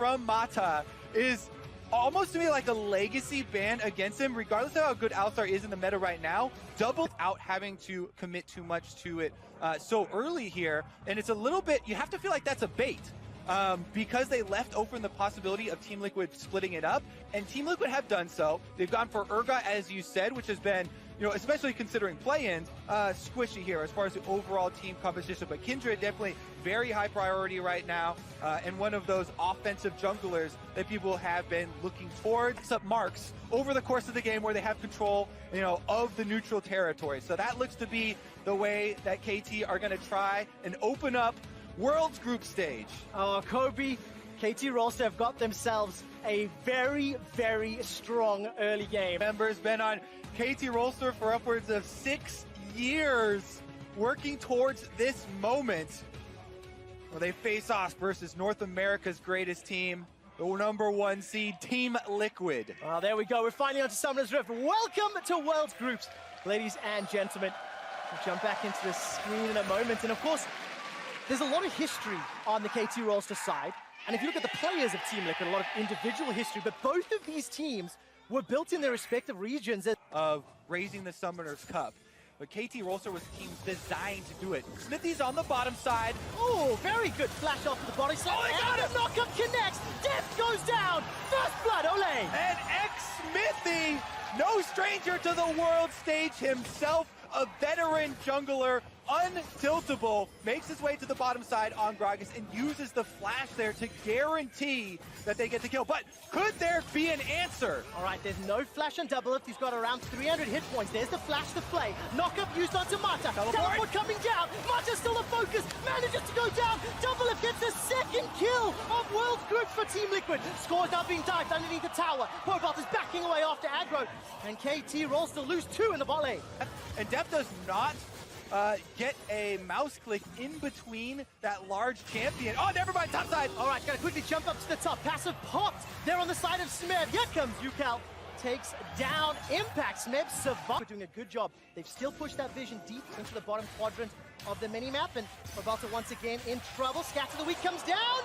from Mata is almost to me like a legacy ban against him, regardless of how good Alistar is in the meta right now, doubled out having to commit too much to it so early here. And it's a little bit, you have to feel like that's a bait. Because they left open the possibility of Team Liquid splitting it up, and Team Liquid have done so. They've gone for Urgot, as you said, which has been, especially considering play-ins, squishy here as far as the overall team composition. But Kindred definitely very high priority right now, and one of those offensive junglers that people have been looking towards. Up marks over the course of the game where they have control, of the neutral territory. So that looks to be the way that KT are going to try and open up World's group stage. Oh, Kobe, KT Rolster have got themselves a very, very strong early game. Members been on KT Rolster for upwards of 6 years, working towards this moment where they face off versus North America's greatest team, the #1 seed, Team Liquid. Oh, there we go. We're finally on to Summoner's Rift. Welcome to World's Groups, ladies and gentlemen. We'll jump back into the screen in a moment. And of course, there's a lot of history on the KT Rolster side. And if you look at the players of Team Liquid, a lot of individual history, but both of these teams were built in their respective regions. Of raising the Summoner's Cup. But KT Rolster was teams designed to do it. Smithy's on the bottom side. Oh, very good flash off to the body side. Oh, he got it! Knockup connects. Death goes down. First blood, Ole. And Smithy, no stranger to the world stage himself, a veteran jungler, untiltable, makes his way to the bottom side on Gragas and uses the flash there to guarantee that they get the kill. But could there be an answer? All right, there's no flash on Double Lift. He's got around 300 hit points. There's the flash to play. Knockup used onto Mata. Teleport coming down. Mata's still a focus. Manages to go down. Double Lift gets the second kill of World's Group for Team Liquid. Scores now being dived underneath the tower. Pobalt is backing away after aggro. And KT Rolster lose 2 in the bot lane. And Def does not get a mouse click in between that large champion. Oh, never mind, top side. All right, gotta quickly jump up to the top. Passive popped there on the side of Smeb. Here comes Yukal. Takes down Impact. Smeb survived. We're doing a good job. They've still pushed that vision deep into the bottom quadrant of the mini-map, and Robalta once again in trouble. Scatter the Weak comes down,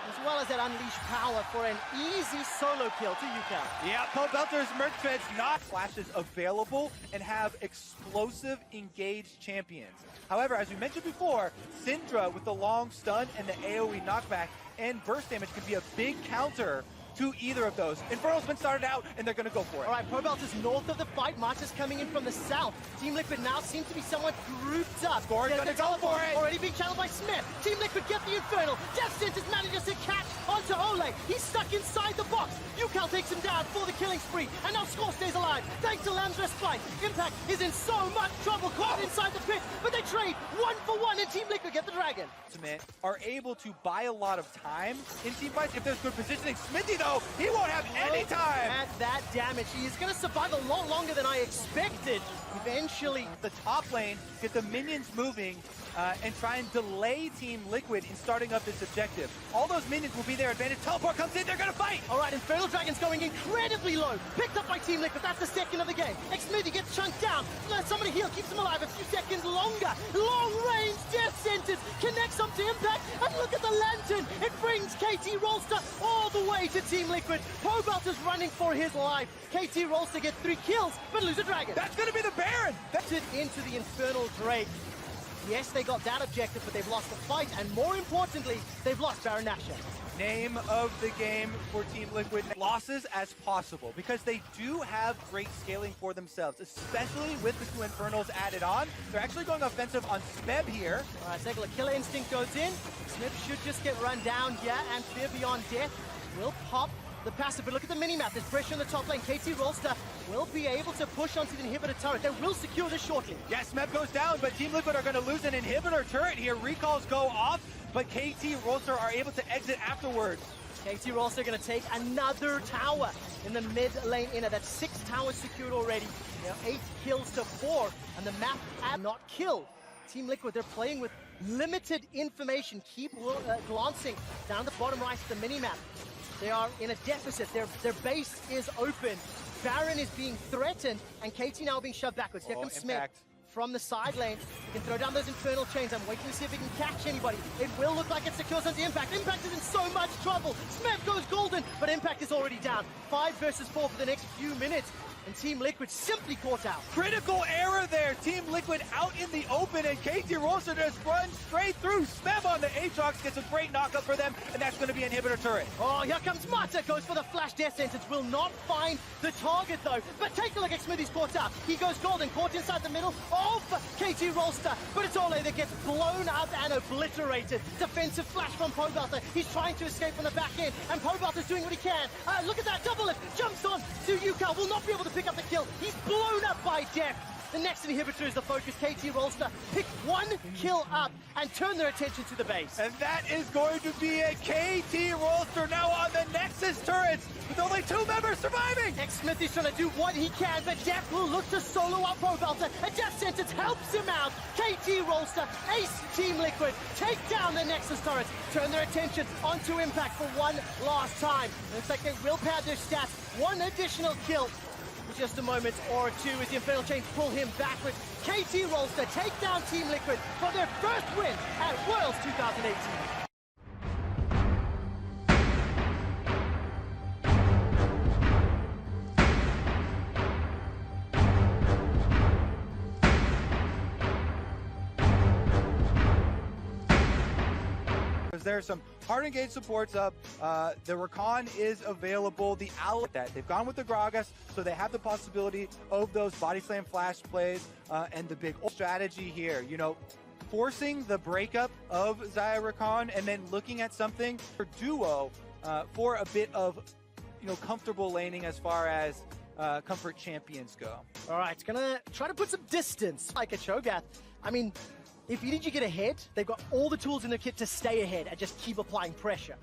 as well as that unleashed power for an easy solo kill to Yukal. Yeah, Pobelter's Merc Fed's not flashes available and have explosive engaged champions. However, as we mentioned before, Syndra with the long stun and the AoE knockback and burst damage could be a big counter to either of those. Inferno's been started out, and they're going to go for it. All right, Pobelt is north of the fight. March is coming in from the south. Team Liquid now seems to be somewhat grouped up. Score's going to go for it. Already being channeled by Smith. Team Liquid get the Infernal. Death Sentence manages to catch onto Ole. He's stuck inside the box. Yukal takes him down for the killing spree. And now Score stays alive, thanks to Lamb's Respite. Impact is in so much trouble, caught inside the pit. But they trade 1-for-1, and Team Liquid get the dragon. Are able to buy a lot of time in team fights if there's good positioning. Smithy, though, he won't have any time. At that damage, he is going to survive a lot longer than I expected. Eventually, the top lane, get the minions moving, and try and delay Team Liquid in starting up this objective. All those minions will be their advantage. Teleport comes in, they're going to fight. All right, Infernal Dragon's going incredibly low. Picked up by Team Liquid, that's the second of the game. Xmithy gets chunked down. Let somebody heal, keeps him alive a few seconds longer. Long range Death Sentence connects up to Impact, and look at the lantern. It brings KT Rolster all the way to Team Liquid. Pobelt is running for his life. KT Rolster get 3 kills, but lose a dragon. That's going to be the Baron. That's it into the Infernal Drake. Yes, they got that objective, but they've lost the fight, and more importantly, they've lost Baron Nashor. Name of the game for Team Liquid, losses as possible, because they do have great scaling for themselves, especially with the 2 Infernals added on. They're actually going offensive on Smeb here. All right, Segler, Killer Instinct goes in. Smeb should just get run down here, and Fear Beyond Death will pop the passive. But look at the mini-map. There's pressure on the top lane. KT Rolster will be able to push onto the inhibitor turret. They will secure this shortly. Yes, Smeb goes down, but Team Liquid are going to lose an inhibitor turret here. Recalls go off, but KT Rolster are able to exit afterwards. KT Rolster going to take another tower in the mid lane inner. That's 6 towers secured already. Now 8 kills to 4, and the map not killed. Team Liquid, they're playing with limited information. Keep glancing down the bottom right of the mini-map. They are in a deficit. Their base is open. Baron is being threatened, and KT now being shoved backwards. Here comes Smith. from the side lane. He can throw down those infernal chains. I'm waiting to see if he can catch anybody. It will look like it secures onto Impact. Impact is in so much trouble. Smeb goes golden, but Impact is already down. 5 versus 4 for the next few minutes. And Team Liquid simply caught out. Critical error there. Team Liquid out in the open, and KT Rolster just runs straight through. Smeb on the Aatrox gets a great knockup for them, and that's going to be Inhibitor Turret. Oh, here comes Mata. Goes for the flash death sentence. Will not find the target, though. But take a look at Smithy's caught out. He goes golden, caught inside the middle of KT Rolster. But it's Ole that gets blown up and obliterated. Defensive flash from Pobelter. He's trying to escape from the back end, and Pobelter's doing what he can. Look at that double lift. Jumps on to Yuka. Will not be able to pick up the kill. He's blown up by Def. The next inhibitor is the focus. KT Rolster pick 1 kill up and turn their attention to the base. And that is going to be a KT Rolster now on the Nexus turrets with only 2 members surviving. Smithy's trying to do what he can, but Def will look to solo up Pobelter. A death sentence helps him out. KT Rolster, ace Team Liquid, take down the Nexus turrets, turn their attention onto Impact for one last time. Looks like they will pad their stats. 1 additional kill. Just a moment or two as the Infernal Chains pull him backwards. KT Rolster take down Team Liquid for their first win at Worlds 2018. There's some hard engaged supports up. The Rakan is available. The Owl that they've gone with the Gragas, so they have the possibility of those body slam flash plays and the big strategy here. You know, forcing the breakup of Xayah Rakan and then looking at something for duo for a bit of comfortable laning as far as comfort champions go. All right, it's gonna try to put some distance like a Cho'Gath. I mean, if EDG get ahead, they've got all the tools in their kit to stay ahead and just keep applying pressure.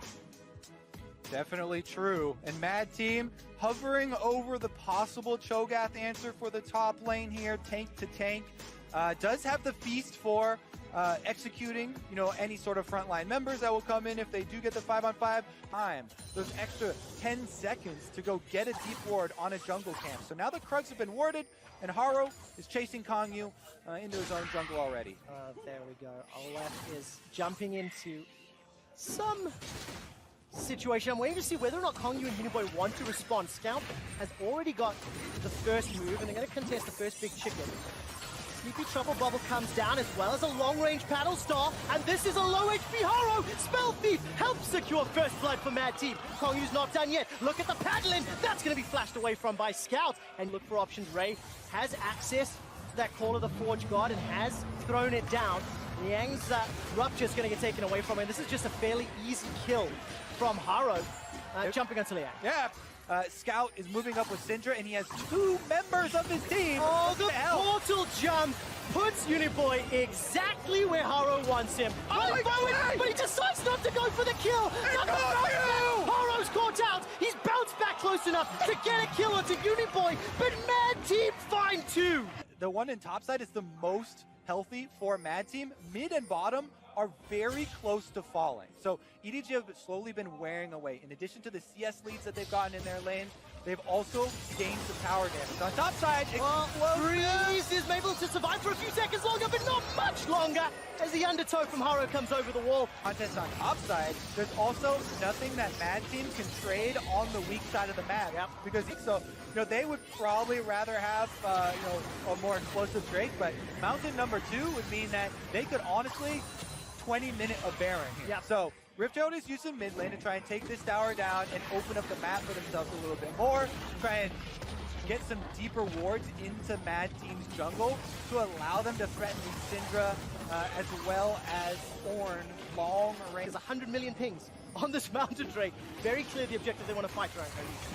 Definitely true. And Mad Team hovering over the possible Cho'Gath answer for the top lane here, tank to tank. Does have the feast for executing, any sort of frontline members that will come in if they do get the 5-on-5 time. Those extra 10 seconds to go get a deep ward on a jungle camp. So now the Krugs have been warded, and Haro is chasing Kangyu into his own jungle already. There we go. Olaf is jumping into some situation. I'm waiting to see whether or not Kangyu and Uniboy want to respond. Scout has already got the first move, and they're going to contest the first big chicken. Sleepy Trouble Bubble comes down, as well as a long-range Paddle Star, and this is a low HP Haro! Spell Thief helps secure first blood for Mad Team. Kongyu's not done yet. Look at the paddling! That's going to be flashed away from by Scout. And look for options. Ray has access to that Call of the Forge God and has thrown it down. Liang's Rupture is going to get taken away from him. This is just a fairly easy kill from Haro, jumping onto Liang. Yeah. Scout is moving up with Syndra, and he has 2 members of his team. Oh, the portal jump puts Uniboy exactly where Haro wants him. But he decides not to go for the kill. Haro's caught out. He's bounced back close enough to get a kill onto Uniboy, but Mad Team find 2. The one in topside is the most healthy for Mad Team. Mid and bottom are very close to falling. So EDG have slowly been wearing away. In addition to the CS leads that they've gotten in their lane, they've also gained some tower damage. On top side, Breeze is able to survive for a few seconds longer, but not much longer, as the undertow from Haro comes over the wall. Contest on top side, there's also nothing that Mad Team can trade on the weak side of the map. Yep. Because they would probably rather have a more explosive Drake, but Mountain number 2 would mean that they could honestly 20-minute a Baron here. Yep. So Rift Herald is using mid lane to try and take this tower down and open up the map for themselves a little bit more, try and get some deeper wards into Mad Team's jungle to allow them to threaten Syndra as well as Ornn long range. There's 100 million pings on this Mountain Drake. Very clear the objective they want to fight around.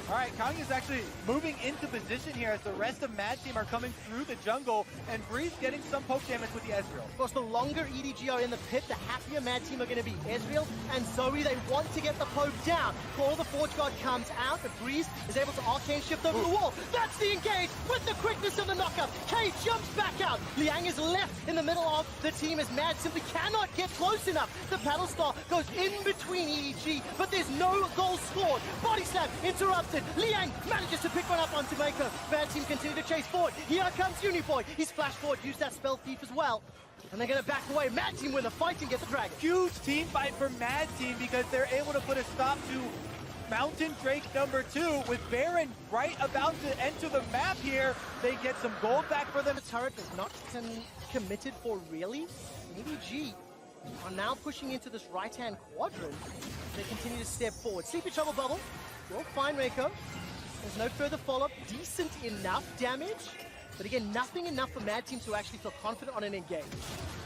All right, Kang is actually moving into position here as the rest of Mad Team are coming through the jungle, and Breeze getting some poke damage with the Ezreal. Of course, the longer EDG are in the pit, the happier Mad Team are going to be. Ezreal and Zoe, they want to get the poke down. Call the Forge God comes out, but Breeze is able to arcane shift over the wall. That's the engage with the quickness of the knockup. K jumps back out. Liang is left in the middle of the team as Mad simply cannot get close enough. The Paddle Star goes in between EDG EDG, but there's no goal scored. Body slam interrupted. Liang manages to pick one up onto Mako. Mad Team continue to chase forward. Here comes Uniboy. He's flash forward, used that spell thief as well. And they're going to back away. Mad Team win the fight and get the dragon. Huge team fight for Mad Team because they're able to put a stop to Mountain Drake number 2 with Baron right about to enter the map here. They get some gold back for them. The turret is not committed for really. EDG are now pushing into this right-hand quadrant. They continue to step forward. Sleepy Trouble Bubble will find Reiko. There's no further follow-up. Decent enough damage. But again, nothing enough for Mad Team to actually feel confident on an engage.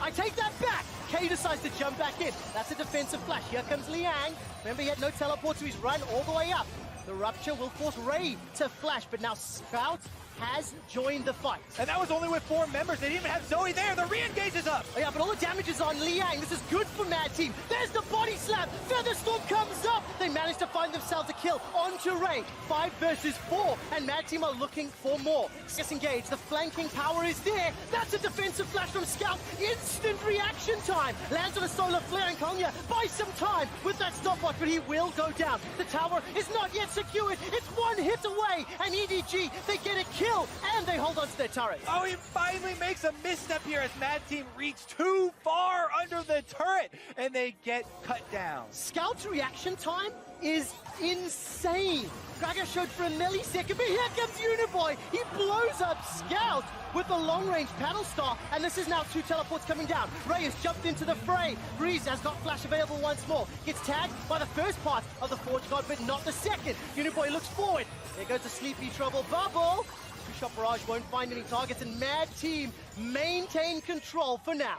I take that back! K decides to jump back in. That's a defensive flash. Here comes Liang. Remember, he had no teleport, so he's run all the way up. The Rupture will force Ray to flash, but now Scout has joined the fight. And that was only with 4 members. They didn't even have Zoe there. The re-engage is up. Oh yeah, but all the damage is on Liang. This is good for Mad Team. There's the body slam. Featherstorm comes up. They manage to find themselves a kill onto Ray. 5 versus 4, and Mad Team are looking for more. Disengage. The flanking power is there. That's a defensive flash from Scout. Instant reaction time. Lands on a solar flare, and Konya buys some time with that stopwatch, but he will go down. The tower is not yet secured. It's 1 hit away, and EDG, they get a kill. And they hold on to their turret. Oh, he finally makes a misstep here as Mad Team reach too far under the turret, and they get cut down. Scout's reaction time is insane. Graga showed for a millisecond, but here comes Uniboy. He blows up Scout with the long-range paddle star, and this is now 2 teleports coming down. Ray has jumped into the fray. Breeze has got flash available once more. Gets tagged by the first part of the Forge God, but not the second. Uniboy looks forward. There goes the Sleepy Trouble Bubble. Shot Barrage won't find any targets, and Mad Team maintain control for now.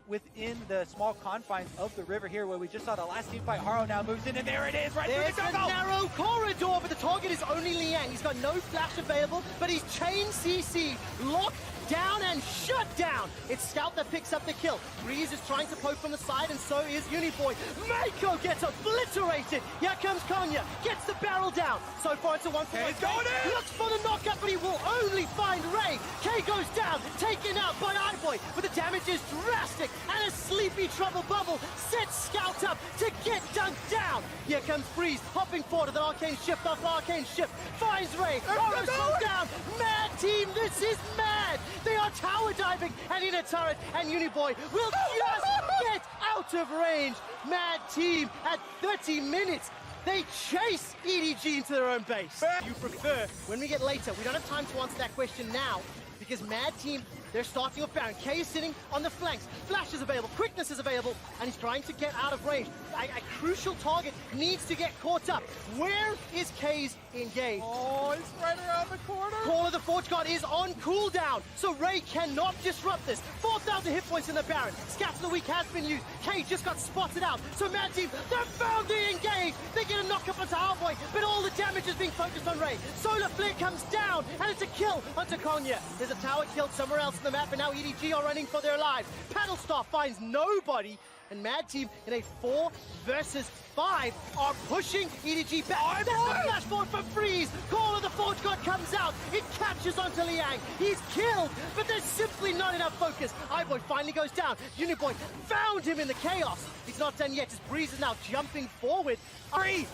Within the small confines of the river here, where we just saw the last team fight, Haro now moves in, and there it is, right There's through the jungle! narrow corridor, but the target is only Liang. He's got no flash available, but he's chain CC, locked down and shut down. It's Scout that picks up the kill. Breeze is trying to poke from the side, and so is Uniboy. Mako gets obliterated. Here comes Konya. Gets the barrel down. So far, it's a 1-for-1. He's going in! Looks for the knockup, but he will only find Ray. K goes down, taken out by Eyeboy, but the damage is drastic, and a Sleepy Trouble Bubble sets Scout up to get dunked down. Here comes Breeze, hopping forward with an arcane shift off arcane shift. Finds Ray. Oro's pulled down. Mad Team, this is mad. They are tower diving and in a turret, and Uniboy will just get out of range. Mad Team at 30 minutes. They chase EDG into their own base. You prefer, when we get later, we don't have time to answer that question now, because Mad Team, they're starting off Baron. K is sitting on the flanks. Flash is available, quickness is available, and he's trying to get out of range. A crucial target needs to get caught up. Where is K's engaged? Oh, it's right around the corner. Call of the Forge God is on cooldown, so Ray cannot disrupt this. 4,000 hit points in the Baron. Scatter of the Week has been used. K just got spotted out. So Mad Team, they're found the engage. They get a knock up onto Hardboy, but all the damage is being focused on Ray. Solar Flare comes down, and it's a kill onto Konya. There's a tower killed somewhere else on the map, and now EDG are running for their lives. Paddlestar finds nobody, and Mad Team in a 4 versus 5 are pushing EDG back. There's the flash forward from Freeze. Call of the Forge God comes out. It catches onto Liang. He's killed, but there's simply not enough focus. Eyeboy finally goes down. Uniboy found him in the chaos. He's not done yet, as Breeze is now jumping forward. Breeze!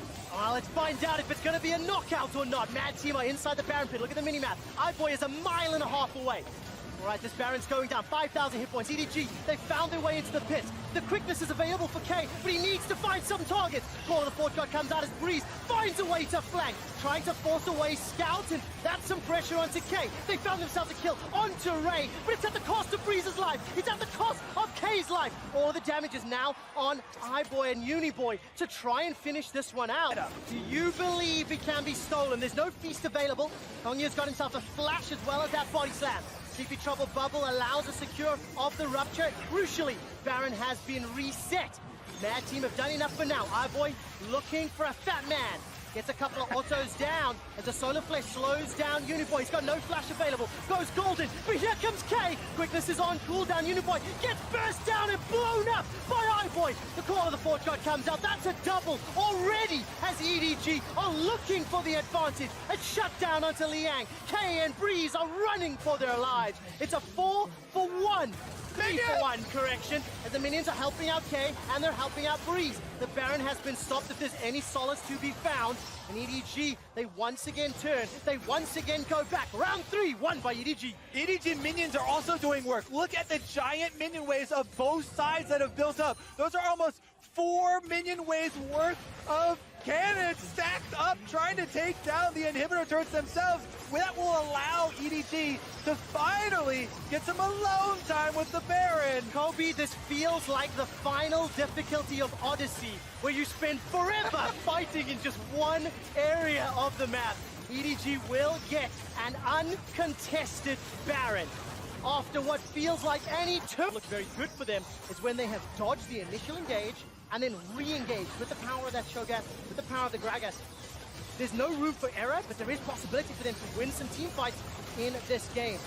Let's find out if it's going to be a knockout or not. Mad Team are inside the Baron pit. Look at the mini-map. Eyeboy is 1.5 miles away. All right, this Baron's going down. 5,000 hit points. EDG, they found their way into the pit. The quickness is available for K, but he needs to find some targets. Call of the Forge God comes out as Breeze finds a way to flank, trying to force away Scout, and that's some pressure onto K. They found themselves a kill onto Ray, but it's at the cost of Breeze's life. It's at the cost of K's life. All the damage is now on Eyeboy and Uniboy to try and finish this one out. Do you believe it can be stolen? There's no feast available. Konya's got himself a flash as well as that body slam. Sleepy Trouble Bubble allows a secure of the Rupture. Crucially, Baron has been reset. Mad Team have done enough for now. Eyeboy looking for a fat man. Gets a couple of autos down as the Solar Flash slows down Uniboy. He's got no flash available. Goes golden, but here comes K. Quickness is on cooldown. Uniboy gets burst down and blown up by Eyeboy. The Call of the Forge God comes out. That's a double already as EDG are looking for the advantage. A shutdown onto Liang. K and Breeze are running for their lives. It's a 4-for-1. 3-for-1 correction, as the minions are helping out Kay, and they're helping out Breeze. The Baron has been stopped if there's any solace to be found. And EDG, they once again turn. They once again go back. Round 3, won by EDG. EDG minions are also doing work. Look at the giant minion waves of both sides that have built up. Those are almost 4 minion waves worth of cannons stacked up, trying to take down the inhibitor turrets themselves. That will allow EDG to finally get some alone time with the Baron. Kobe, this feels like the final difficulty of Odyssey, where you spend forever fighting in just one area of the map. EDG will get an uncontested Baron. After what feels like any turn. Looks very good for them is when they have dodged the initial engage and then re-engage with the power of that Shogun, with the power of the Gragas. There's no room for error, but there is possibility for them to win some team fights in this game.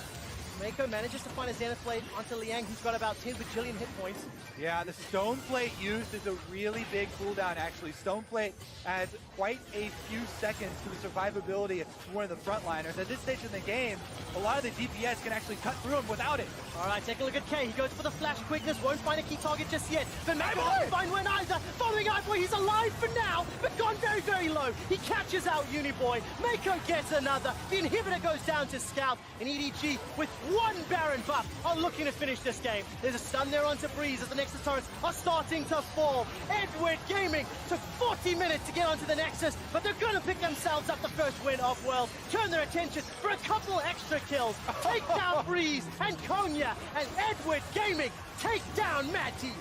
Mako manages to find a Zenith Blade onto Liang, who's got about 10 bajillion hit points. Yeah, the Stone Plate used is a really big cooldown, actually. Stone Plate adds quite a few seconds to the survivability of one of the frontliners. At this stage in the game, a lot of the DPS can actually cut through him without it. All right, take a look at Kay. He goes for the flash quickness, won't find a key target just yet. But Mako won't find one either. Following out, boy, he's alive for now, but gone very, very low. He catches out Uniboy. Mako gets another. The inhibitor goes down to Scout, and EDG with one Baron buff are looking to finish this game. There's a stun there onto Breeze as the Nexus turrets are starting to fall. Edward Gaming took 40 minutes to get onto the Nexus, but they're going to pick themselves up the first win of Worlds. Turn their attention for a couple extra kills. Take down Breeze and Konya, and Edward Gaming take down Mad Team.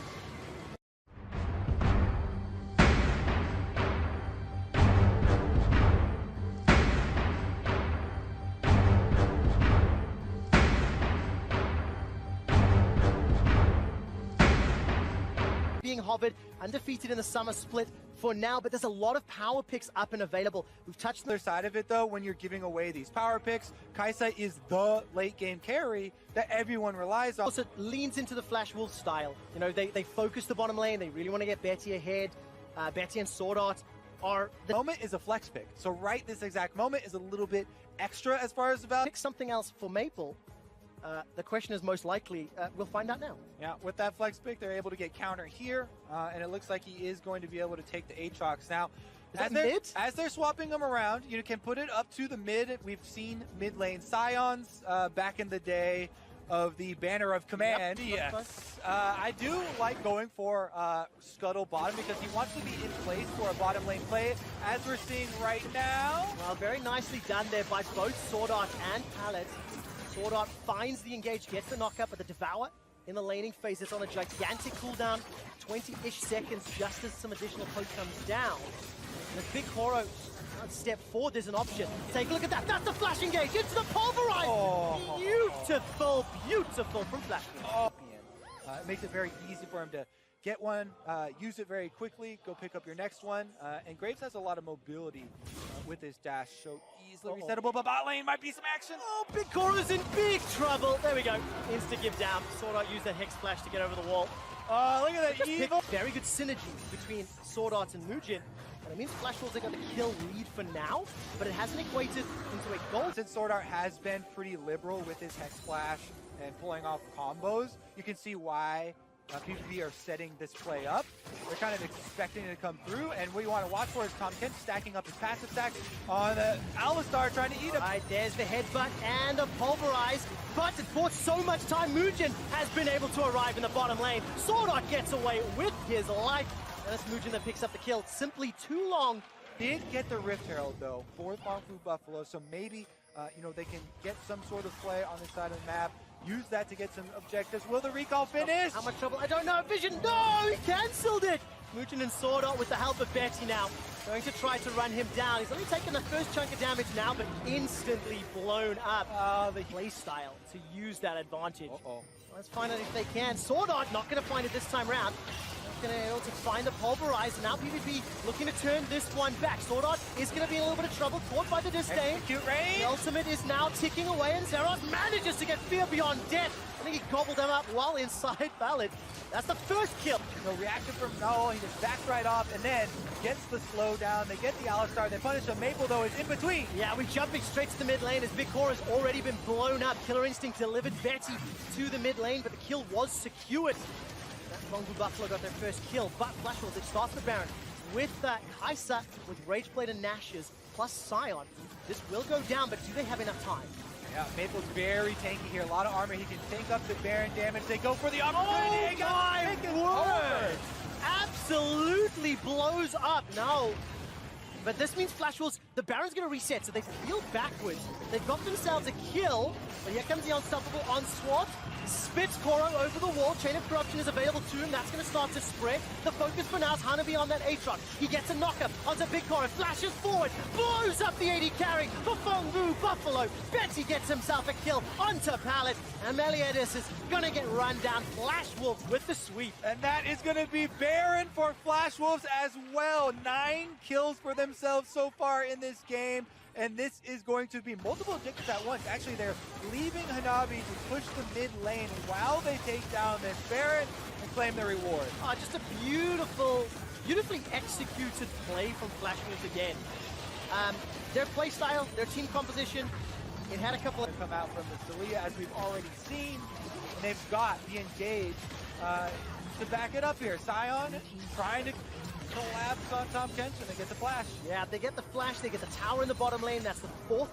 Being hovered, undefeated in the summer split for now, but there's a lot of power picks up and available. We've touched The other side of it, though, when you're giving away these power picks, Kaisa is the late game carry that everyone relies on. Also leans into the Flash Wolf style. You know, they focus the bottom lane. They really want to get Betty ahead. Betty and Sword Art are the moment is a flex pick. So right this exact moment is a little bit extra as far as the value. pick something else for Maple. The question is most likely, we'll find out now. Yeah, with that flex pick, they're able to get counter here, and it looks like he is going to be able to take the Aatrox. Now, as they're swapping them around, you can put it up to the mid. We've seen mid lane Scions back in the day of the Banner of Command. Yep. Yes, I do like going for Scuttle bottom because he wants to be in place for a bottom lane play, as we're seeing right now. Well, very nicely done there by both Sword Art and Palette. Sword Art finds the engage, gets the knockup, but the Devour in the laning phase is on a gigantic cooldown, 20-ish seconds just as some additional poke comes down. And if Big Horo can't step forward, there's an option. Take a look at that. That's the flash engage into the pulverize. Oh. Beautiful, beautiful from Flash. It makes it very easy for him to get one, use it very quickly, go pick up your next one. And Graves has a lot of mobility with his dash, so easily resettable, but bot lane might be some action. Oh, Big Horo's in big trouble. There we go. Insta give down. Sword Art used that Hex Flash to get over the wall. Look at that evil. Very good synergy between Sword Art and Muujin. And it means Flash Wolves are going to kill lead for now, but it hasn't equated into a goal. Since Sword Art has been pretty liberal with his Hex Flash and pulling off combos, you can see why PvP are setting this play up. They're kind of expecting it to come through, and what you want to watch for is Tom Kent stacking up his passive stack on Alistar, trying to eat him. Right, there's the headbutt and the pulverize, but it bought so much time. Muujin has been able to arrive in the bottom lane. Sword Art gets away with his life, and it's Muujin that picks up the kill. Simply too long. Did get the Rift Herald, though, for Bong Fu Buffalo, so maybe they can get some sort of play on this side of the map. Use that to get some objectives. Will the recall finish? How much trouble? I don't know. Vision, no! He cancelled it! Muujin and Sword Art with the help of Betty now. Going to try to run him down. He's only taken the first chunk of damage now, but instantly blown up. The play style to use that advantage. Let's find out if they can. Sword Art not going to find it this time round. going to be able to find the pulverize, and now PvP looking to turn this one back. Sword Art is going to be in a little bit of trouble, caught by the disdain. Execute range. The ultimate is now ticking away, and Zeros manages to get Fear Beyond Death. I think he gobbled them up while inside Ballad. That's the first kill. No reaction from Null, he just backs right off and then gets the slowdown. They get the Alistar, they punish him. Maple though is in between. Yeah, we're jumping straight to the mid lane as Big Core has already been blown up. Killer Instinct delivered Betty to the mid lane, but the kill was secured. That Mongo Buffalo got their first kill, but Flash Wolves, it starts the Baron with Kaisa, with Rageblade and Nash's, plus Scion. This will go down, but do they have enough time? Yeah, Maple's very tanky here. A lot of armor. He can tank up the Baron damage. They go for the opportunity. Oh my word! Absolutely blows up. No. But this means Flash Wolves, the Baron's going to reset, so they feel backwards. They've got themselves a kill, but here comes the unstoppable onslaught. Spits Koro over the wall. Chain of Corruption is available to him. That's going to start to spread. The focus for now is Hanabi on that Aatrox. He gets a knockup onto Big Koro, flashes forward, blows up the AD carry for Fongbu Buffalo. Betty gets himself a kill onto Pallet, and Meliodas is going to get run down. Flash Wolves with the sweep. And that is going to be Baron for Flash Wolves as well. 9 kills for themselves so far in this game. And this is going to be multiple objectives at once. Actually, they're leaving Hanabi to push the mid lane while they take down this Baron and claim their reward. Oh, just a beautifully executed play from Flash Wolves again. Their play style, their team composition, it had a couple of come out from the Celia, as we've already seen. And they've got the engage to back it up here. Scion trying to collapse on Tom Kenshin. They get the flash. Yeah, they get the flash, they get the tower in the bottom lane. That's the 4th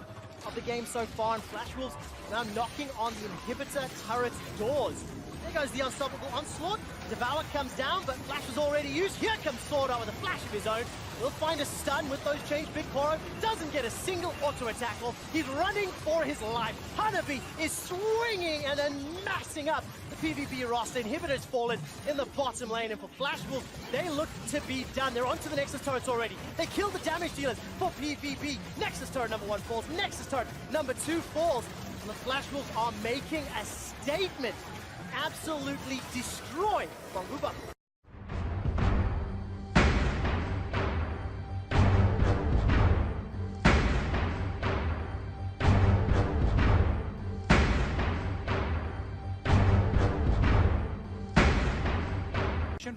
of the game so far, and Flash Wolves now knocking on the inhibitor turret's doors. There goes the unstoppable onslaught. Devour comes down, but Flash was already used. Here comes Sword Art with a flash of his own. He'll find a stun with those chains. Big Koro doesn't get a single auto attack off. He's running for his life. Hanabi is swinging and then massing up the PvP roster. Inhibitor's fallen in the bottom lane, and for Flash Wolves, they look to be done. They're onto the Nexus turrets already. They killed the damage dealers for PvP. Nexus turret number 1 falls. Nexus turret number 2 falls. And the Flash Wolves are making a statement. Absolutely destroy Mongo Buffalo.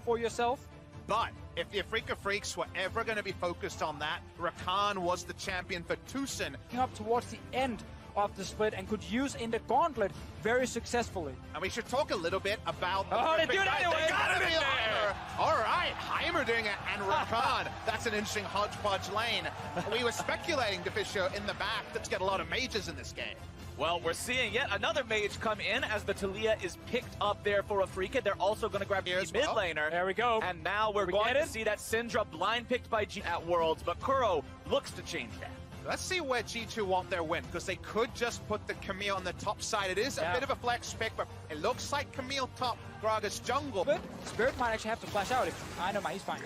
For yourself. But if the Afrika Freaks were ever going to be focused on that, Rakan was the champion for Tucson. Up towards the end of the split and could use in the gauntlet very successfully. And we should talk a little bit about the they do it anyway. They got him in there. All right, Heimer doing it, and Rakan. That's an interesting hodgepodge lane. We were speculating, DeFisher, in the back. Let's get a lot of mages in this game. Well, we're seeing yet another mage come in as the Talia is picked up there for Afrika. They're also going to grab the mid laner. There we go. And now we're going to see that Syndra blind picked by G at Worlds, but Kuro looks to change that. Let's see where G2 want their win, because they could just put the Camille on the top side. It is a bit of a flex pick, but it looks like Camille top, Gragas jungle. But Spirit might actually have to flash out. I know, he's fine.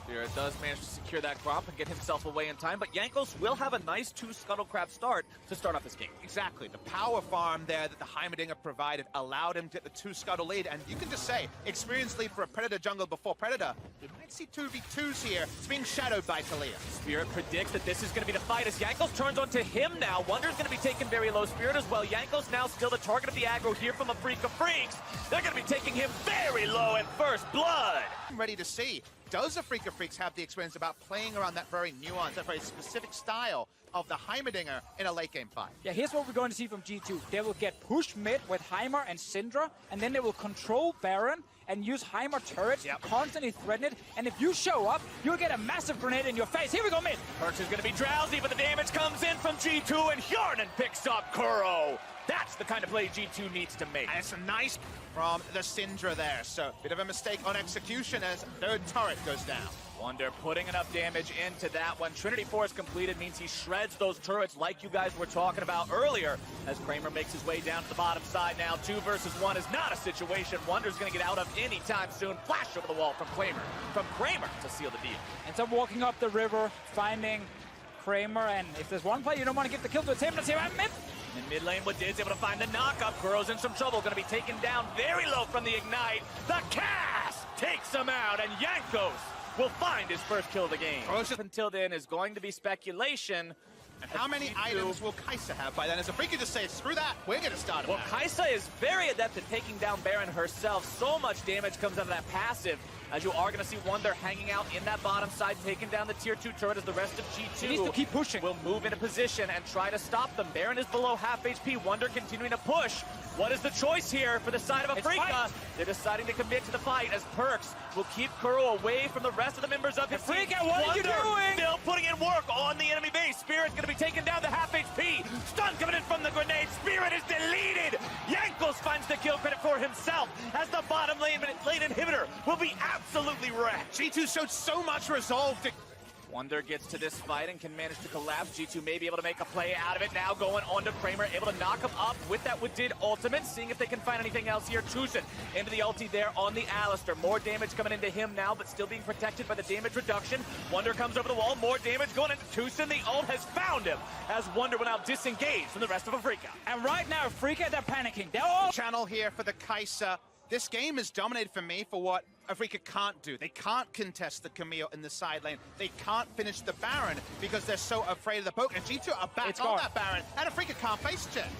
Spirit does manage to secure that crop and get himself away in time, but Jankos will have a nice 2 Scuttlecraft start to start off this game. Exactly. The power farm there that the Heimerdinger provided allowed him to get the 2 Scuttle lead, and you can just say, experience lead for a Predator jungle before Predator. We might see 2v2s here. It's being shadowed by Talia. Spirit predicts that this is going to be the fight as Jankos turns onto him now. Wonder's going to be taking very low. Spirit as well. Jankos now still the target of the aggro here from Afrika Freaks. They're going to be taking him very low at first blood. I'm ready to see. Does Afrika Freaks have the experience about playing around that very nuanced, that very specific style of the Heimerdinger in a late game fight? Yeah, here's what we're going to see from G2. They will get pushed mid with Heimer and Syndra, and then they will control Baron and use Heimer turrets to constantly threaten it. And if you show up, you'll get a massive grenade in your face. Here we go mid. Perks is going to be drowsy, but the damage comes in from G2, and Hjarnan picks up Kuro. That's the kind of play G2 needs to make. And it's a nice from the Syndra there. So, bit of a mistake on execution as third turret goes down. Wonder putting enough damage into that one. Trinity Force completed means he shreds those turrets like you guys were talking about earlier as Kramer makes his way down to the bottom side now. 2 versus 1 is not a situation Wonder's going to get out of anytime soon. Flash over the wall from Kramer to seal the deal. And so walking up the river, finding Kramer, and if there's one play you don't want to give the kill to a team, let's see him mid. In mid lane, Wadid's able to find the knockup. Kuro's in some trouble, going to be taken down very low from the Ignite. The cast! takes him out, and Jankos will find his first kill of the game. Until then is going to be speculation. And how many items will Kai'Sa have by then? As if we could just say, screw that, we're going to start him. Well, Kai'Sa is very adept at taking down Baron herself. So much damage comes out of that passive, as you are going to see Wunder hanging out in that bottom side, taking down the tier 2 turret as the rest of G2 He needs to keep pushing. Will move into position and try to stop them. Baron is below half HP. Wunder continuing to push. What is the choice here for the side of Afrika? They're deciding to commit to the fight as Perks will keep Kuro away from the rest of the members of his team. Afrika, what are you doing? Still putting in work on the enemy base. Spirit's going to be taken down to half HP. Stun coming in from the grenade. Spirit is deleted. Jankos finds the kill credit for himself as the bottom lane inhibitor will be absolutely wrecked. G2 showed so much resolve to... Wunder gets to this fight and can manage to collapse. G2 may be able to make a play out of it. Now going on to Kramer, able to knock him up with that Wadid ultimate. Seeing if they can find anything else here. Tucson into the ulti there on the Alistair. More damage coming into him now, but still being protected by the damage reduction. Wunder comes over the wall. More damage going into Tucson. The ult has found him as Wunder will now disengage from the rest of Afrika. And right now, Afrika, they're panicking. They're all... Channel here for the Kai'Sa. This game is dominated for me for what Afrika can't do. They can't contest the Camille in the side lane. They can't finish the Baron because they're so afraid of the poke. And G2 are back on that Baron, and Afrika can't face check.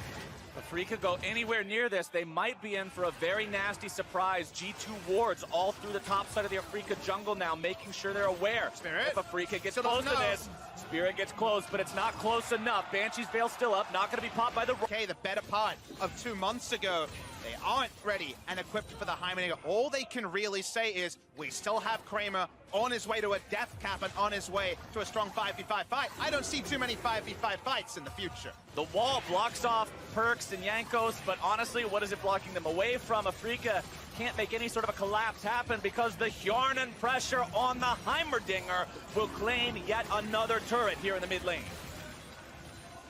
If Afrika go anywhere near this, they might be in for a very nasty surprise. G2 wards all through the top side of the Afrika jungle now, making sure they're aware. Spirit. If Afrika gets close to this, Spirit gets close, but it's not close enough. Banshee's Veil still up, not going to be popped by the... Okay, the better part of 2 months ago, they aren't ready and equipped for the Heimerdinger. All they can really say is, we still have Kramer on his way to a death cap and on his way to a strong 5v5 fight. I don't see too many 5v5 fights in the future. The wall blocks off Perks and Jankos, but honestly, what is it blocking them away from? Afrika can't make any sort of a collapse happen because the Hjarnan pressure on the Heimerdinger will claim yet another turret here in the mid lane.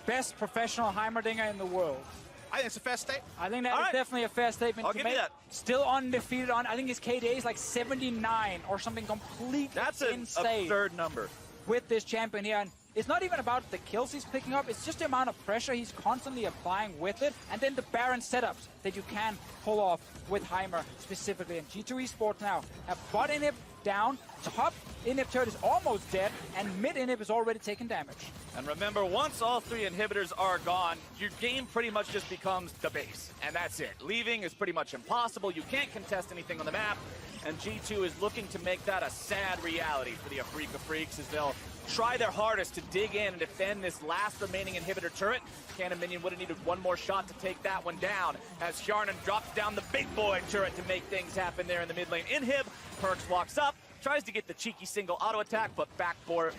Best professional Heimerdinger in the world. I think it's a fair statement. I think that is definitely a fair statement I'll to give make. you that. Still undefeated on, I think his KDA is like 79 or something completely That's an insane absurd number. with this champion here. And it's not even about the kills he's picking up, it's just the amount of pressure he's constantly applying with it. And then the Baron setups that you can pull off with Heimer specifically. And G2 Esports now have bot inhib down, top inhib turret is almost dead, and mid inhib is already taking damage. And remember, once all 3 inhibitors are gone, your game pretty much just becomes the base. And that's it. Leaving is pretty much impossible. You can't contest anything on the map. And G2 is looking to make that a sad reality for the Afrika Freaks as they'll try their hardest to dig in and defend this last remaining inhibitor turret. Cannon Minion would have needed one more shot to take that one down as Hjarnan drops down the big boy turret to make things happen there in the mid lane. Inhib, Perks walks up, tries to get the cheeky single auto attack, but backdoor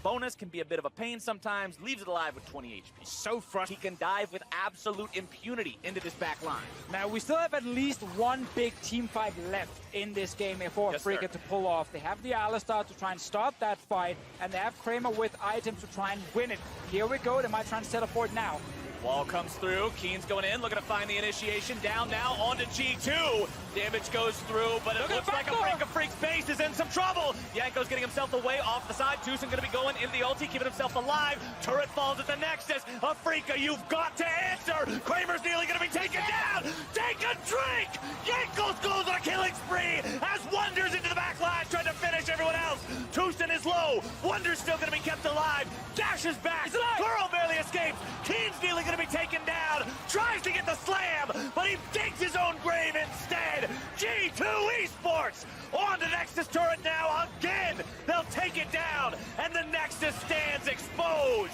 bonus can be a bit of a pain sometimes. Leaves it alive with 20 HP. So frustrating. He can dive with absolute impunity into this back line. Now, we still have at least one big team fight left in this game here for Afrika to pull off. They have the Alistair to try and start that fight, and they have Kramer with items to try and win it. Here we go. They might try and settle for it now. Wall comes through. Keen's going in, looking to find the initiation. Down now onto G2. Damage goes through, but it looks like Afrika Freak's base is in some trouble. Yanko's getting himself away off the side. Tucson going to be going into the ulti, keeping himself alive. Turret falls at the Nexus. Afrika, you've got to answer. Kramer's nearly going to be taken down. Take a drink. Jankos goes on a killing spree as Wunder's into the back line, trying to finish everyone else. Tucson is low. Wunder's still going to be kept alive. Dashes back. Burrow barely escapes. Keen's nearly going to be taken down. Tries to get the slam, but he digs his own grave instead. G2 Esports on the Nexus turret now again. They'll take it down, and the Nexus stands exposed.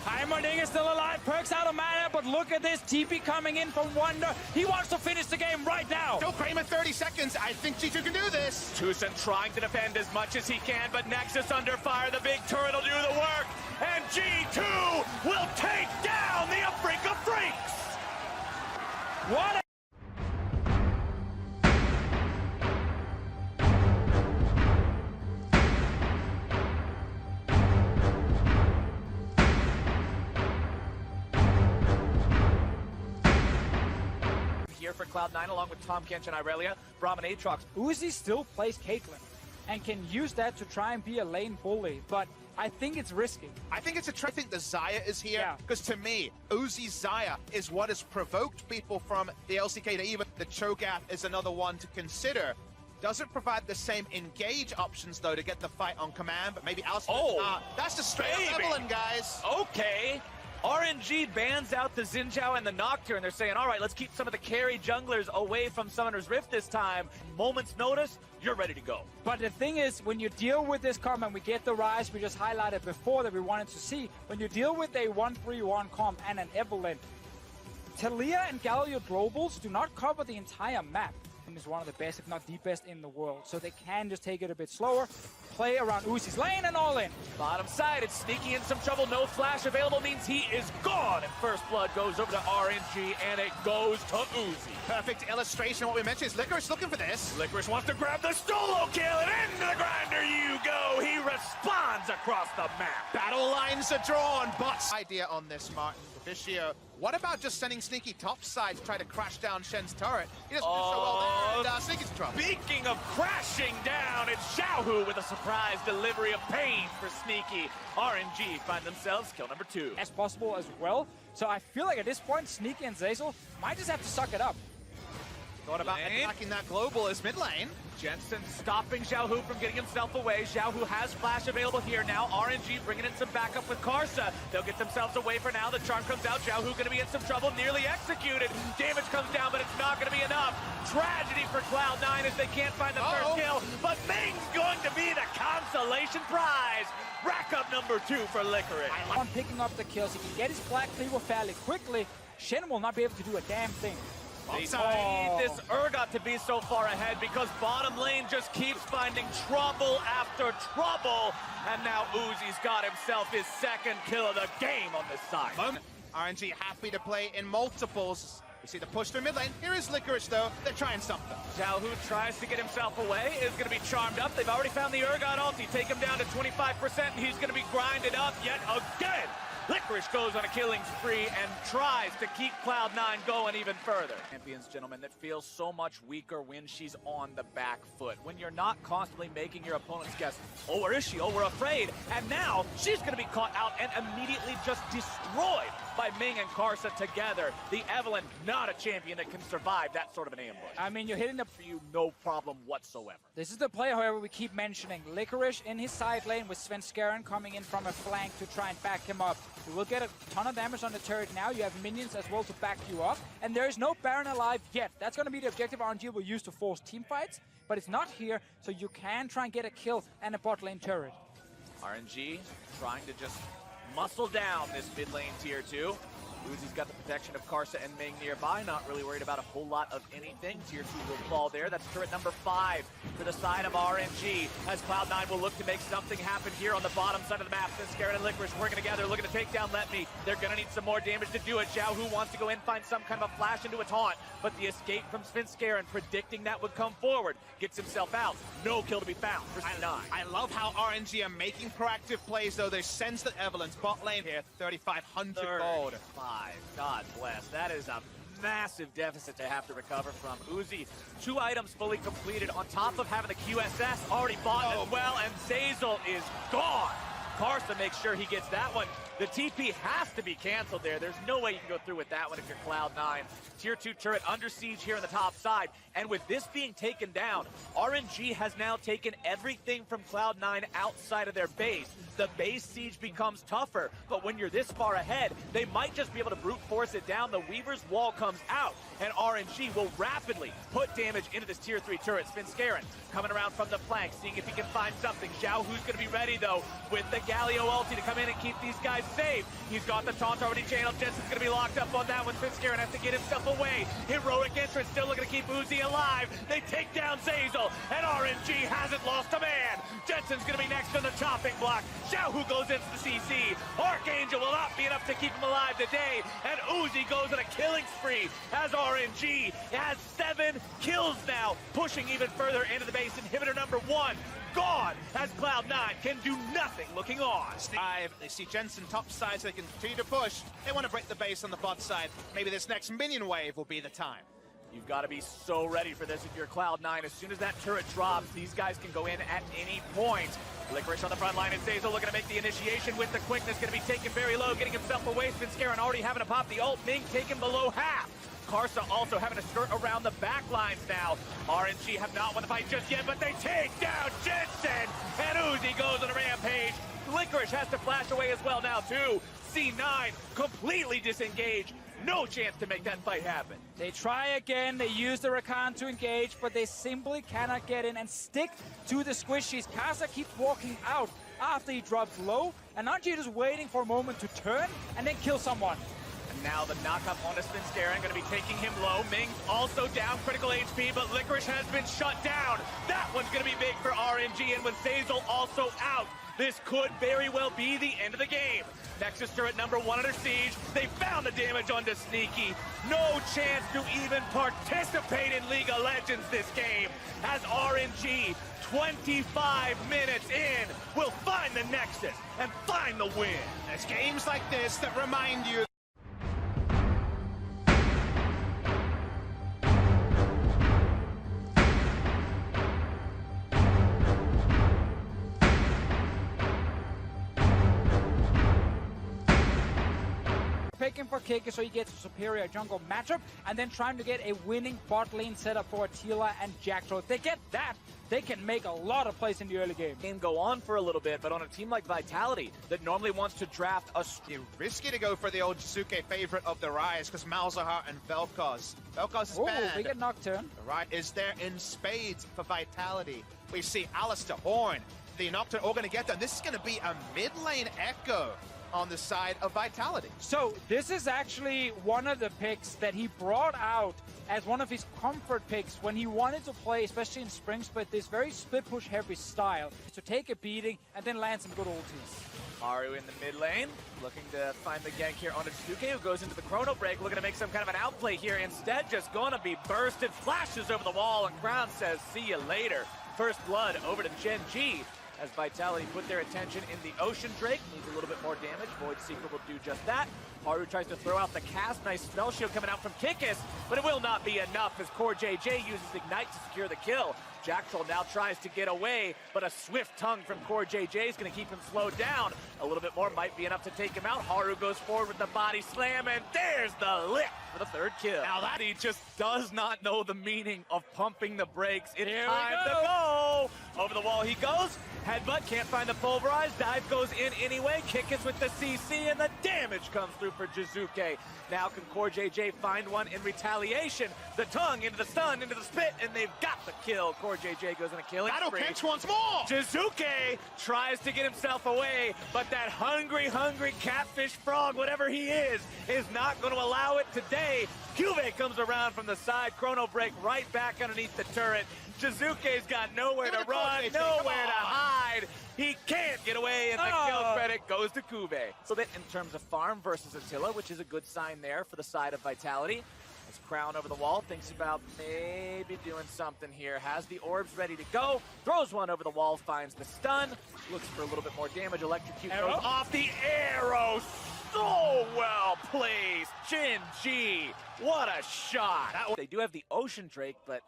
Heimerdinger is still alive. Perks out of mana, but look at this. TP coming in from Wunder. He wants to finish the game right now. Still Kramer 30 seconds. I think G2 can do this. Tucson trying to defend as much as he can, but Nexus under fire. The big turret will do the work, and G2 will take down the Afrika Freaks. What a here for Cloud9 along with Tom Kench and Irelia, Brahmin Aatrox. Uzi still plays Caitlyn and can use that to try and be a lane bully, but I think it's risky. I think it's a trick. I think the Xayah is here because to me, Uzi Xayah is what has provoked people from the LCK to even the Cho'Gath is another one to consider. Doesn't provide the same engage options, though, to get the fight on command, but maybe Alster. Oh, that's the straight up Evelyn, guys. Okay. RNG bans out the Xinjiao and the Nocturne. They're saying, all right, let's keep some of the carry junglers away from Summoner's Rift this time. Moment's notice, you're ready to go. But the thing is, when you deal with this comp, and we get the Rise we just highlighted before that we wanted to see, when you deal with a 1-3-1 comp and an Evelyn, Talia and Galio Globals do not cover the entire map. And is one of the best, if not the best, in the world. So they can just take it a bit slower, play around Uzi's lane, and all in. Bottom side, it's sneaky in some trouble. No flash available means he is gone. And first blood goes over to RNG, and it goes to Uzi. Perfect illustration of what we mentioned is Licorice looking for this. Licorice wants to grab the solo kill, and into the grinder you go. He responds across the map. Battle lines are drawn. Bots idea on this, Martin. Vishio. What about just sending Sneaky topside to try to crash down Shen's turret? He doesn't do so well there, and Sneaky's in trouble. Speaking of crashing down, it's Xiaohu with a surprise delivery of pain for Sneaky. RNG find themselves kill number 2. As possible as well. So I feel like at this point, Sneaky and Zeyzal might just have to suck it up. Thought about attacking that global as mid lane. Jensen stopping Xiaohu from getting himself away. Xiaohu has flash available here now. RNG bringing in some backup with Karsa. They'll get themselves away for now. The charm comes out. Xiaohu going to be in some trouble. Nearly executed. Damage comes down, but it's not going to be enough. Tragedy for Cloud9 as they can't find the first kill. But Ming's going to be the consolation prize. Rack up number 2 for Licorice. On picking up the kills, he can get his Black Cleaver fairly quickly. Shen will not be able to do a damn thing. They need this Urgot to be so far ahead because bottom lane just keeps finding trouble after trouble. And now Uzi's got himself his second kill of the game on this side. RNG happy to play in multiples. We see the push through mid lane. Here is Licorice, though. They're trying something. Xiaohu tries to get himself away, is going to be charmed up. They've already found the Urgot ulti. Take him down to 25%, and he's going to be grinded up yet again. Licorice goes on a killing spree and tries to keep Cloud9 going even further. Champions, gentlemen, that feels so much weaker when she's on the back foot. When you're not constantly making your opponents guess, oh, where is she? Oh, we're afraid. And now she's going to be caught out and immediately just destroyed by Ming and Karsa together. The Evelyn, not a champion that can survive that sort of an ambush. I mean, you're hitting the... For you, no problem whatsoever. This is the play, however, we keep mentioning. Licorice in his side lane with Svenskeren coming in from a flank to try and back him up. You will get a ton of damage on the turret now. You have minions as well to back you up. And there is no Baron alive yet. That's going to be the objective RNG will use to force team fights. But it's not here, so you can try and get a kill and a bot lane turret. RNG trying to just muscle down this mid lane tier 2. Uzi's got the protection of Karsa and Ming nearby, not really worried about a whole lot of anything. Tier 2 will fall there. That's turret number 5 for the side of RNG, as Cloud9 will look to make something happen here on the bottom side of the map. Scarlet and Licorice working together, looking to take down Let Me. They're going to need some more damage to do it. Xiaohu wants to go in, find some kind of a flash into a taunt, but the escape from Svenskeren, predicting that would come forward, gets himself out. No kill to be found for C9. I love how RNG are making proactive plays, though. They sense that Evelyn's bot lane here, 3,500 gold. God bless. That is a massive deficit to have to recover from. Uzi, 2 items fully completed on top of having the QSS already bought as well, and Zeyzal is gone. Karsa makes sure he gets that one. The TP has to be canceled there. There's no way you can go through with that one if you're Cloud9. Tier 2 turret under siege here on the top side. And with this being taken down, RNG has now taken everything from Cloud9 outside of their base. The base siege becomes tougher, but when you're this far ahead, they might just be able to brute force it down. The Weaver's wall comes out, and RNG will rapidly put damage into this tier 3 turret. Svenskeren coming around from the flank, seeing if he can find something. Xiaohu's going to be ready, though, with the Galio ulti to come in and keep these guys safe. He's got the taunt already channeled. Jensen's going to be locked up on that one. Svenskeren has to get himself away. Heroic entrance still looking to keep Uzi alive. They take down Zeyzal, and RNG hasn't lost a man. Jensen's going to be next on the chopping block. Xiaohu goes into the CC. Archangel will not be enough to keep him alive today, and Uzi goes on a killing spree as RNG has 7 kills now, pushing even further into the base. Inhibitor number 1 gone as Cloud9 can do nothing looking on. They see Jensen top side, so they can continue to push. They want to break the base on the bot side. Maybe this next minion wave will be the time. You've got to be so ready for this if you're Cloud9. As soon as that turret drops, these guys can go in at any point. Licorice on the front line, and Zeyzal looking to make the initiation with the quickness, going to be taken very low, getting himself away. Svenskeren already having to pop the ult. Ming taken below half. Karsa also having to skirt around the back lines now. RNG have not won the fight just yet, but they take down Jensen, and Uzi goes on a rampage. Licorice has to flash away as well now too. C9 completely disengaged. No chance to make that fight happen. They try again, they use the Rakan to engage, but they simply cannot get in and stick to the squishies. Karsa keeps walking out after he drops low, and Anji is waiting for a moment to turn and then kill someone. And now the knockup on a Spin Scaring, going to be taking him low. Ming also down, critical HP, but Licorice has been shut down. That one's going to be big for RNG, and with Zazel also out, this could very well be the end of the game. Nexus turret number 1 under siege. They found the damage onto Sneaky. No chance to even participate in League of Legends this game, as RNG, 25 minutes in, will find the Nexus and find the win. It's games like this that remind you Picking for Kiki so he gets a superior jungle matchup, and then trying to get a winning bot lane setup for Attila and Jackdaw. If they get that, they can make a lot of plays in the early game. Game go on for a little bit, but on a team like Vitality that normally wants to draft a... risky to go for the old Jizuke favorite of the Rise, because Malzahar and Vel'Koz. Vel'Koz is bad. They get Nocturne. The right is there in spades for Vitality. We see Alistair, Horn, the Nocturne all going to get them. This is going to be a mid lane echo on the side of Vitality. So this is actually one of the picks that he brought out as one of his comfort picks when he wanted to play, especially in Spring Split, this very split push heavy style, to take a beating and then land some good ultis. Haru in the mid lane, looking to find the gank here onto Jizuke, who goes into the chrono break, looking to make some kind of an outplay here. Instead, just gonna be bursted, flashes over the wall, and Crown says, see you later. First blood over to Gen G, as Vitality put their attention in the Ocean Drake. Needs a little bit more damage. Void Seeker will do just that. Haru tries to throw out the cast. Nice spell shield coming out from Kikis, but it will not be enough as Core JJ uses Ignite to secure the kill. Jacktroll now tries to get away, but a swift tongue from Core JJ is going to keep him slowed down. A little bit more might be enough to take him out. Haru goes forward with the body slam, and there's the lick for the third kill. Now that he just does not know the meaning of pumping the brakes. It's time to go. Over the wall he goes. Headbutt, can't find the pulverize. Dive goes in anyway. Kikis with the CC, and the damage comes through for Jizuke. Now can Core JJ find one in retaliation? The tongue into the stun, into the spit, and they've got the kill. Core JJ goes on a killing spree. That'll pinch once more! Jizuke tries to get himself away, but that hungry catfish frog, whatever he is not going to allow it today. Cuvee comes around from the side. Chrono break right back underneath the turret. Jizuke's got nowhere to run, nowhere to hide. He can't get away, and the kill credit goes to Cuvee. So that in terms of farm versus Attila, which is a good sign there for the side of Vitality. As Crown over the wall, thinks about maybe doing something here. Has the orbs ready to go. Throws one over the wall, finds the stun. Looks for a little bit more damage. Electrocute goes off the arrow. So well placed. Jin G. What a shot. They do have the Ocean Drake, but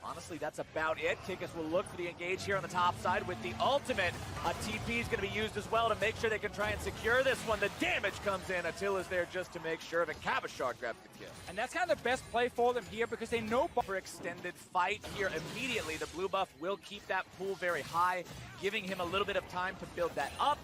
honestly, that's about it. Kikis will look for the engage here on the top side with the ultimate. A TP is going to be used as well to make sure they can try and secure this one. The damage comes in. Attila's there just to make sure, but Cabashard grabs the kill. And that's kind of the best play for them here because they know for extended fight here immediately. The blue buff will keep that pool very high, giving him a little bit of time to build that up.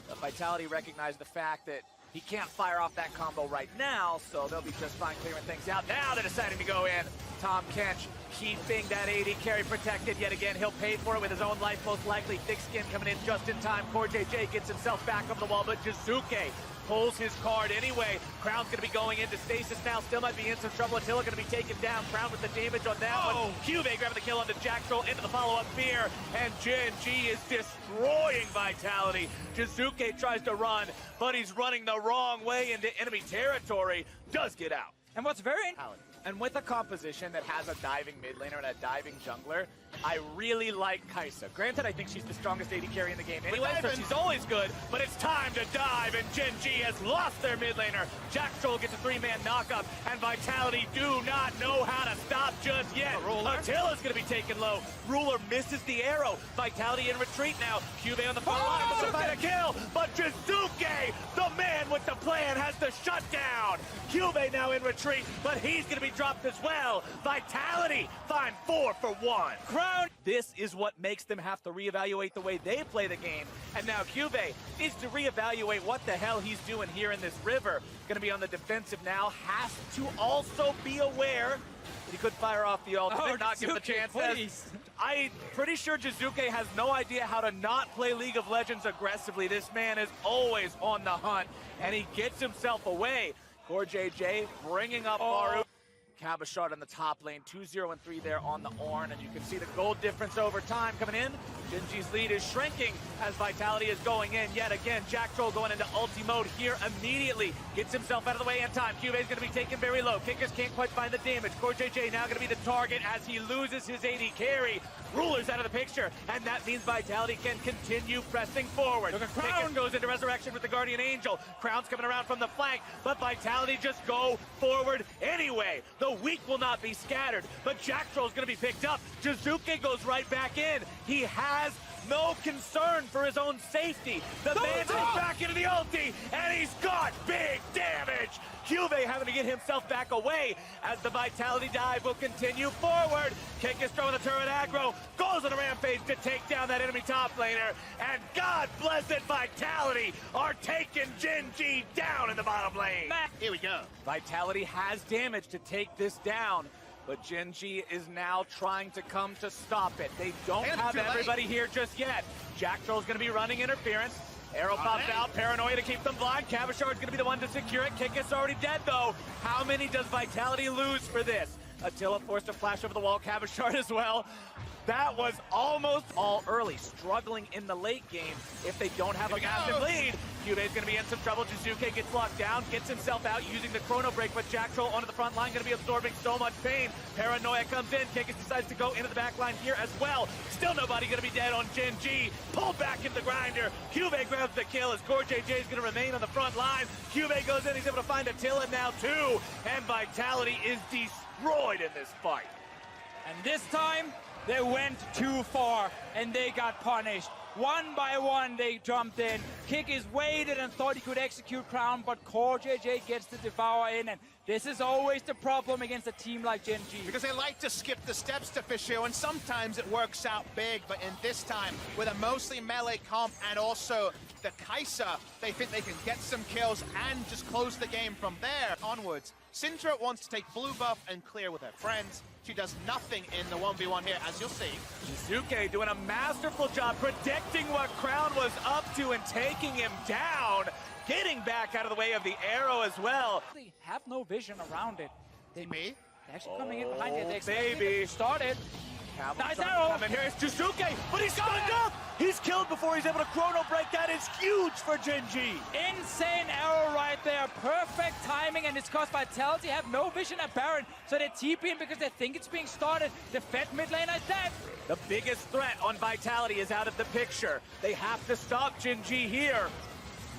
The Vitality recognize the fact that he can't fire off that combo right now, so they'll be just fine clearing things out. Now they're deciding to go in. Tom Kench keeping that AD carry protected yet again. He'll pay for it with his own life, most likely. Thick Skin coming in just in time. Core JJ gets himself back over the wall, but Jizuke pulls his card anyway. Crown's going to be going into stasis now. Still might be in some trouble. Attila going to be taken down. Crown with the damage on that one. Cuvee grabbing the kill onto Jacktroll into the follow-up fear. And Gen G is destroying Vitality. Jizuke tries to run, but he's running the wrong way into enemy territory. Does get out. And what's very... And with a composition that has a diving mid laner and a diving jungler, I really like Kai'Sa. Granted, I think she's the strongest AD carry in the game anyway, so she's always good, but it's time to dive, and Gen G has lost their mid laner. Jacktroll gets a 3-man knockup, and Vitality do not know how to stop just yet. Attila's going to be taken low. Ruler misses the arrow. Vitality in retreat now. Cuvee on the front line to find a kill, but Jizuke, the man with the plan, has the shutdown. Cube now in retreat, but he's going to be dropped as well. Vitality find 4 for 1. Crown. This is what makes them have to reevaluate the way they play the game. And now Cube needs to reevaluate what the hell he's doing here in this river. Going to be on the defensive now. Has to also be aware that he could fire off the ultimate, not give him the chance. I'm pretty sure Jizuke has no idea how to not play League of Legends aggressively. This man is always on the hunt, and he gets himself away. CoreJJ bringing up Maru. Cabashard on the top lane, 2-0 and 3 there on the Ornn, and you can see the gold difference over time coming in. Genji's lead is shrinking as Vitality is going in yet again. Jack Troll going into ulti mode here immediately. Gets himself out of the way in time. Cube is going to be taken very low. Kickers can't quite find the damage. CoreJJ now going to be the target as he loses his AD carry. Ruler's out of the picture, and that means Vitality can continue pressing forward. Crown goes into Resurrection with the Guardian Angel. Crown's coming around from the flank, but Vitality just go forward anyway. The weak will not be scattered, but Jack Troll's going to be picked up. Jizuke goes right back in. He has no concern for his own safety. The man goes back into the ulti, and he's got big damage. Cube having to get himself back away as the Vitality dive will continue forward. Kick is throwing the turret aggro, goes on a rampage to take down that enemy top laner, and God bless it, Vitality are taking Genji down in the bottom lane. Here we go. Vitality has damage to take this down, but Genji is now trying to come to stop it. They don't have everybody here just yet. Jack Troll's going to be running interference. Arrow pops out, Paranoia to keep them blind. Cabashard's going to be the one to secure it. Kick is already dead, though. How many does Vitality lose for this? Attila forced to flash over the wall, Cabashard as well. That was almost all early, struggling in the late game if they don't have a massive lead. Cube is going to be in some trouble. Jizuke gets locked down, gets himself out using the chrono break, but Jack Troll onto the front line, going to be absorbing so much pain. Paranoia comes in, Kikis decides to go into the back line here as well. Still nobody going to be dead on Genji. Pulled back into the grinder. Cube grabs the kill as CoreJJ is going to remain on the front line. Cube goes in, he's able to find Attila now too, and Vitality is destroyed in this fight. And this time, they went too far, and they got punished. One by one, they jumped in. Kikis waited and thought he could execute Crown, but CoreJJ gets the Devour in, and this is always the problem against a team like Genji. Because they like to skip the steps to Fisher, and sometimes it works out big, but in this time, with a mostly melee comp and also the Kai'Sa, they think they can get some kills and just close the game from there onwards. Syndra wants to take blue buff and clear with her friends. She does nothing in the 1v1 here, as you'll see. Jizuke doing a masterful job predicting what Crown was up to and taking him down. Getting back out of the way of the arrow as well. They have no vision around it. They're actually coming in behind it. They baby. Started. Nice arrow. Coming here is Jizuke, but he's stunned up. He's killed before he's able to chrono break. That is huge for Genji. Insane arrow right there. Perfect timing, and it's because Vitality have no vision at Baron, so they're TPing because they think it's being started. The Fed mid lane is dead. The biggest threat on Vitality is out of the picture. They have to stop Genji here.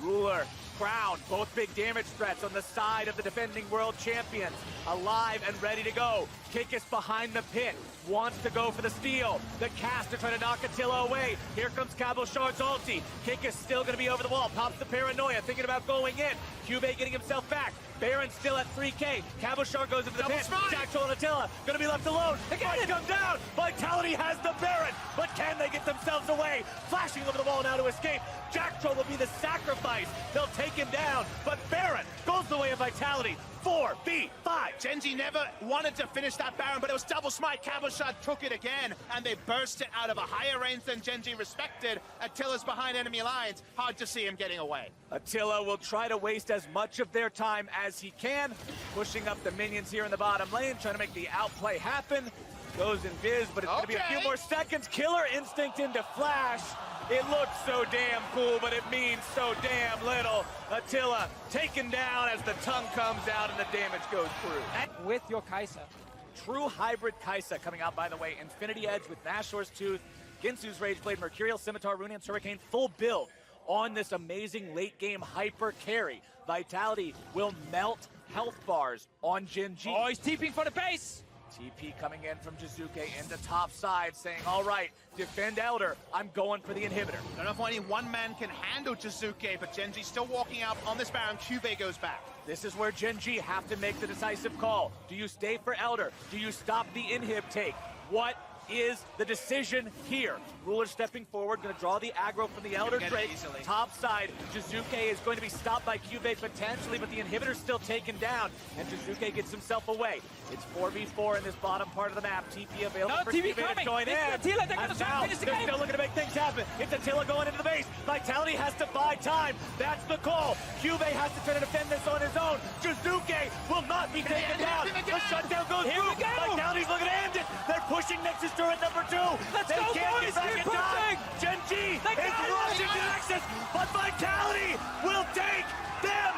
Ruler, Crown, both big damage threats on the side of the defending world champions. Alive and ready to go. Kikis behind the pit, wants to go for the steal. The caster trying to knock Attila away. Here comes Cabashard's ulti. Kikis still going to be over the wall. Pops the Paranoia, thinking about going in. Cube getting himself back. Baron still at 3K. Cabashard goes into the pit. Jack Troll and Attila going to be left alone. They might come down. Vitality has the Baron, but can they get themselves away? Flashing over the wall now to escape. Jack Troll will be the sacrifice. They'll take him down, but Baron goes the way of Vitality. 4v5. Genji never wanted to finish that Baron, but it was double smite. Cabashard took it again, and they burst it out of a higher range than Genji respected. Attila's behind enemy lines. Hard to see him getting away. Attila will try to waste as much of their time as he can, pushing up the minions here in the bottom lane, trying to make the outplay happen. Goes in Viz, but it's going to be a few more seconds. Killer Instinct into Flash. It looks so damn cool, but it means so damn little. Attila taken down as the tongue comes out and the damage goes through. And with your Kai'Sa. True hybrid Kai'Sa coming out, by the way. Infinity Edge with Nashor's Tooth, Ginsu's Rageblade, Mercurial Scimitar, Runean's Hurricane, full build on this amazing late game hyper carry. Vitality will melt health bars on Genji. Oh, he's TPing for the base. TP coming in from Jizuke into top side, saying, all right, defend Elder. I'm going for the inhibitor. Don't know if only one man can handle Jizuke, but Genji still walking out on this Baron. Cube goes back. This is where Gen G have to make the decisive call. Do you stay for Elder? Do you stop the inhib take? What is the decision here? Ruler stepping forward, going to draw the aggro from the Elder Drake. Top side, Jizuke is going to be stopped by Cube potentially, but the inhibitor's still taken down, and Jizuke gets himself away. It's 4v4 in this bottom part of the map. TP available for Cube to join in. Attila, they're going to Now, finish the they're game. still looking to make things happen. It's Attila going into the base. Vitality has to buy time. That's the call. Cube has to try to defend this on his own. Jizuke will not be taken down. The shutdown goes Here we through. go. Vitality's looking to end it. They're pushing Nexus turret number 2. Let's They go, can't boys. get back Keep in time. pushing. Gen G They is got it. rushing to Nexus, but Vitality will take them